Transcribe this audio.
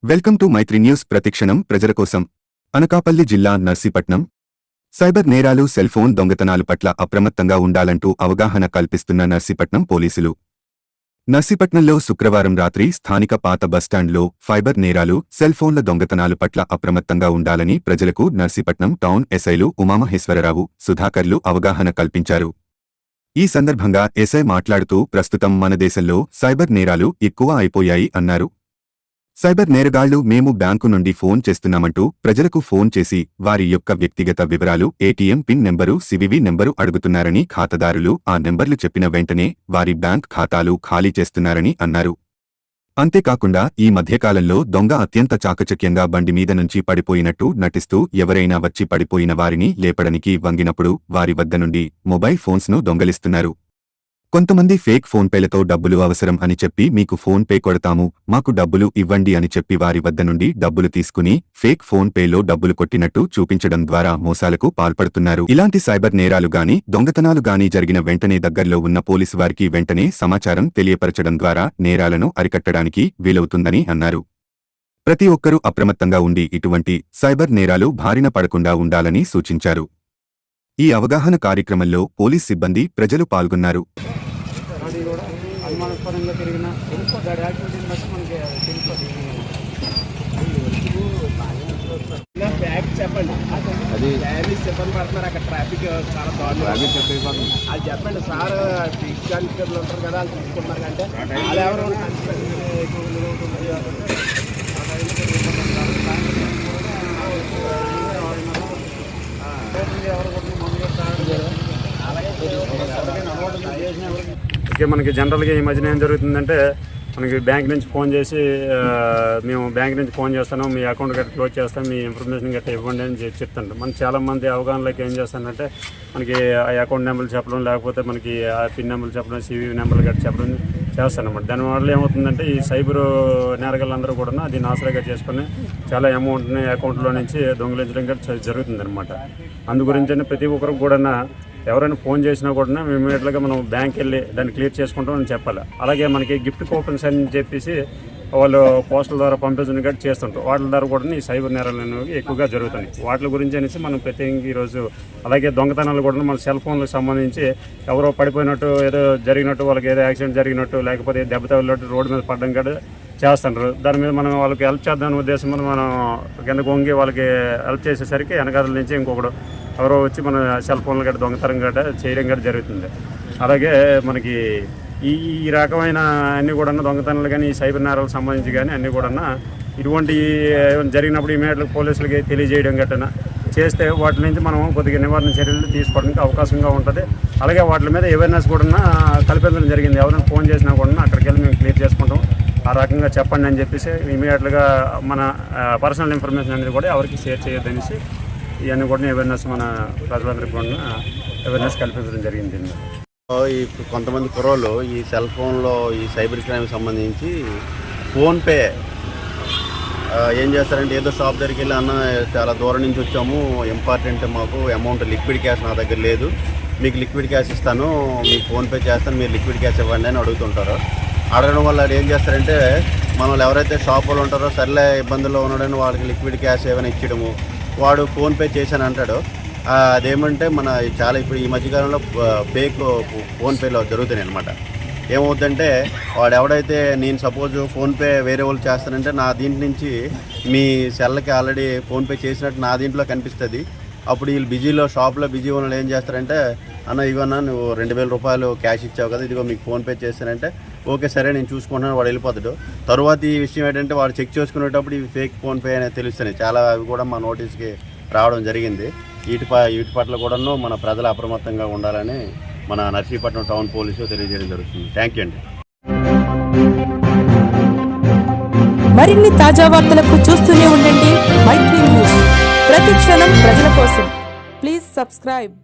Welcome to Mythri news. ప్రతిక్షణం ప్రజల కోసం. అనకాపల్లి జిల్లా నర్సీపట్నం సైబర్ నేరాలు, సెల్ ఫోన్ దొంగతనాలు పట్ల అప్రమత్తంగా ఉండాలంటూ అవగాహన కల్పిస్తున్న నర్సీపట్నం పోలీసులు. నర్సీపట్నంలో శుక్రవారం రాత్రి స్థానిక పాత బస్టాండ్లో ఫైబర్ నేరాలు, సెల్ ఫోన్ల దొంగతనాలు పట్ల అప్రమత్తంగా ఉండాలని ప్రజలకు నర్సీపట్నం టౌన్ ఎస్ఐలు ఉమామహేశ్వరరావు, సుధాకర్లు అవగాహన కల్పించారు. ఈ సందర్భంగా ఎస్ఐ మాట్లాడుతూ ప్రస్తుతం మన దేశంలో సైబర్ నేరాలు ఎక్కువ అయిపోయాయి అన్నారు. సైబర్ నేరగాళ్లు మేము బ్యాంకు నుండి ఫోన్ చేస్తున్నామంటూ ప్రజలకు ఫోన్ చేసి వారి యొక్క వ్యక్తిగత వివరాలు, ATM pin number, CVV number అడుగుతున్నారని, ఖాతాదారులు ఆ నెంబర్లు చెప్పిన వెంటనే వారి బ్యాంక్ ఖాతాలు ఖాళీ చేస్తున్నారని అన్నారు. అంతేకాకుండా ఈ మధ్యకాలంలో దొంగ అత్యంత చాకచక్యంగా బండి మీద నుంచి పడిపోయినట్టు నటిస్తూ ఎవరైనా వచ్చి పడిపోయిన వారిని లేపడానికి వంగినప్పుడు వారి వద్ద నుండి మొబైల్ ఫోన్స్ను దొంగలిస్తున్నారు. కొంతమంది ఫేక్ ఫోన్పేలతో డబ్బులు అవసరం అని చెప్పి మీకు ఫోన్ పే కొడతాము, మాకు డబ్బులు ఇవ్వండి అని చెప్పి వారి వద్ద నుండి డబ్బులు తీసుకుని ఫేక్ ఫోన్ పేలో డబ్బులు కొట్టినట్టు చూపించడం ద్వారా మోసాలకు పాల్పడుతున్నారు. ఇలాంటి సైబర్ నేరాలు గాని, దొంగతనాలు గాని జరిగిన వెంటనే దగ్గర్లో ఉన్న పోలీసు వారికి వెంటనే సమాచారం తెలియపరచడం ద్వారా నేరాలను అరికట్టడానికి వీలవుతుందని అన్నారు. ప్రతి ఒక్కరూ అప్రమత్తంగా ఉండి ఇటువంటి సైబర్ నేరాలు బారిన పడకుండా ఉండాలని సూచించారు. ఈ అవగాహన కార్యక్రమంలో పోలీస్ సిబ్బంది, ప్రజలు పాల్గొన్నారు. అనుమానాస్పదంగా తిరిగిన దాడి యాక్టివిటీని బట్టి మనకి తెలిసిపోతుంది. ఫ్యాక్ట్ చెప్పండి, అది చెప్పని పడుతున్నారు. అక్కడ ట్రాఫిక్ చాలా దారుణం, అది చెప్పండి సార్. బీచ్ కానిస్టేబుల్ ఉంటారు కదా, వాళ్ళు చూసుకుంటున్నారు అంటే వాళ్ళు ఎవరు మనకి జనరల్గా ఈ మధ్యన ఏం జరుగుతుందంటే, మనకి బ్యాంక్ నుంచి ఫోన్ చేసి మేము బ్యాంక్ నుంచి ఫోన్ చేస్తాను, మీ అకౌంట్ గట్రా క్లోజ్ చేస్తాం, మీ ఇన్ఫర్మేషన్ గట్రా ఇవ్వండి అని చెప్తాను. మనకి చాలామంది అవగాహనలోకి ఏం చేస్తానంటే మనకి ఆ అకౌంట్ నెంబర్లు చెప్పడం, లేకపోతే మనకి ఆ పిన్ నెంబర్లు చెప్పడం, సివి నెంబర్లు గట్రా చెప్పడం చేస్తానన్నమాట. దానివల్ల ఏమవుతుందంటే ఈ సైబర్ నేరగాళ్ళందరూ కూడా దీన్ని ఆశ్రయంగా చేసుకుని చాలా అమౌంట్ని అకౌంట్లో నుంచి దొంగిలించడం గట్రా జరుగుతుందన్నమాట. అందుగురించి ప్రతి ఒక్కరికి కూడా ఎవరైనా ఫోన్ చేసినా కూడా మేము ఇమీడియట్గా మనం బ్యాంక్ వెళ్ళి దాన్ని క్లియర్ చేసుకుంటాం అని చెప్పాలి. అలాగే మనకి గిఫ్ట్ కూపన్స్ అని చెప్పేసి వాళ్ళు పోస్టల్ ద్వారా పంపించడం గట్టి చేస్తుంటారు. వాటి ద్వారా కూడా ఈ సైబర్ నేరాలు అనేవి ఎక్కువగా జరుగుతున్నాయి. వాటి గురించి అనేసి మనం ప్రత్యేకంగా ఈరోజు, అలాగే దొంగతనాలు కూడా మన సెల్ ఫోన్లకు సంబంధించి ఎవరో పడిపోయినట్టు, ఏదో జరిగినట్టు, వాళ్ళకి ఏదో యాక్సిడెంట్ జరిగినట్టు, లేకపోతే దెబ్బ తగిలినట్టు రోడ్డు మీద పడడం కూడా చేస్తుంటారు. దాని మీద మనం వాళ్ళకి హెల్ప్ చేద్దామనే ఉద్దేశం మనం కిందకు వంగి వాళ్ళకి హెల్ప్ చేసేసరికి వెనకాల నుంచి ఇంకొకడు ఎవరో వచ్చి మన సెల్ ఫోన్లు గట్రా దొంగతనం గట్రా చేయడం గట్రా జరుగుతుంది. అలాగే మనకి ఈ రకమైన అన్నీ కూడా దొంగతనాలు కానీ, ఈ సైబర్ నేరాలకు సంబంధించి కానీ అన్నీ కూడా ఇటువంటి జరిగినప్పుడు ఇమీడియట్గా పోలీసులకి తెలియజేయడం గట్రా చేస్తే వాటి నుంచి మనం కొద్దిగా నివారణ చర్యలు తీసుకోవడానికి అవకాశంగా ఉంటుంది. అలాగే వాటి మీద అవేర్నెస్ కూడా కల్పించడం జరిగింది. ఎవరైనా ఫోన్ చేసినా కూడా అక్కడికి వెళ్ళి మేము క్లియర్ చేసుకుంటాం, ఆ రకంగా చెప్పండి అని చెప్పేసి ఇమీడియట్గా మన పర్సనల్ ఇన్ఫర్మేషన్ అనేది కూడా ఎవరికి షేర్ చేయొద్దనేసి ఇవన్నీ కూడా అవేర్నెస్ మన ప్రజలందరికీ కూడా అవేర్నెస్ కల్పించడం జరిగింది. ఇప్పుడు కొంతమంది కుర్రోళ్ళు ఈ సెల్ ఫోన్లో ఈ సైబర్ క్రైమ్కి సంబంధించి ఫోన్పే ఏం చేస్తారంటే, ఏదో షాప్ దగ్గరికి వెళ్ళి అన్న చాలా దూరం నుంచి వచ్చాము, ఇంపార్టెంట్ మాకు అమౌంట్ లిక్విడ్ క్యాష్ నా దగ్గర లేదు, మీకు లిక్విడ్ క్యాష్ ఇస్తాను, మీకు ఫోన్పే చేస్తాను, మీరు లిక్విడ్ క్యాష్ ఇవ్వండి అని అడుగుతుంటారు. అడగడం వల్ల ఏం చేస్తారంటే, మనల్ని ఎవరైతే షాప్ వాళ్ళు ఉంటారో సర్లే ఇబ్బందుల్లో ఉన్నాడని వాళ్ళకి లిక్విడ్ క్యాష్ ఏమైనా ఇచ్చడము, వాడు ఫోన్పే చేశాను అంటాడు. అదేమంటే మన చాలా ఇప్పుడు ఈ మధ్యకాలంలో ఫేక్ ఫోన్పేలో జరుగుతున్నాయి అనమాట. ఏమవుతుందంటే వాడు ఎవడైతే, నేను సపోజ్ ఫోన్పే వేరే వాళ్ళు చేస్తానంటే నా దీంట్ నుంచి మీ సెల్కి ఆల్రెడీ ఫోన్పే చేసినట్టు నా దీంట్లో కనిపిస్తుంది. అప్పుడు వీళ్ళు బిజీలో షాప్లో బిజీ ఉన్న ఏం చేస్తారంటే, అన్న ఇవన్నా నువ్వు 2000 రూపాయలు క్యాష్ ఇచ్చావు కదా, ఇదిగో మీకు ఫోన్పే చేస్తానంటే ఓకే సరే నేను చూసుకుంటాను, వాడు వెళ్ళిపోతాడు. తర్వాత ఈ విషయం ఏంటంటే వాడు చెక్ చేసుకునేటప్పుడు ఇవి ఫేక్ ఫోన్పే అనేది తెలుస్తున్నాయి. చాలా అవి కూడా మా నోటీస్కి రావడం జరిగింది. వీటి పట్ల కూడాను మన ప్రజలు అప్రమత్తంగా ఉండాలని మన నర్సీపట్నం టౌన్ పోలీసు తెలియజేయడం జరుగుతుంది. థ్యాంక్ యూ అండి. మరిన్ని తాజా వార్తలకు చూస్తూనే ఉండండి మైత్రి న్యూస్. ప్రతిక్షణం ప్రజల కోసం. Please subscribe.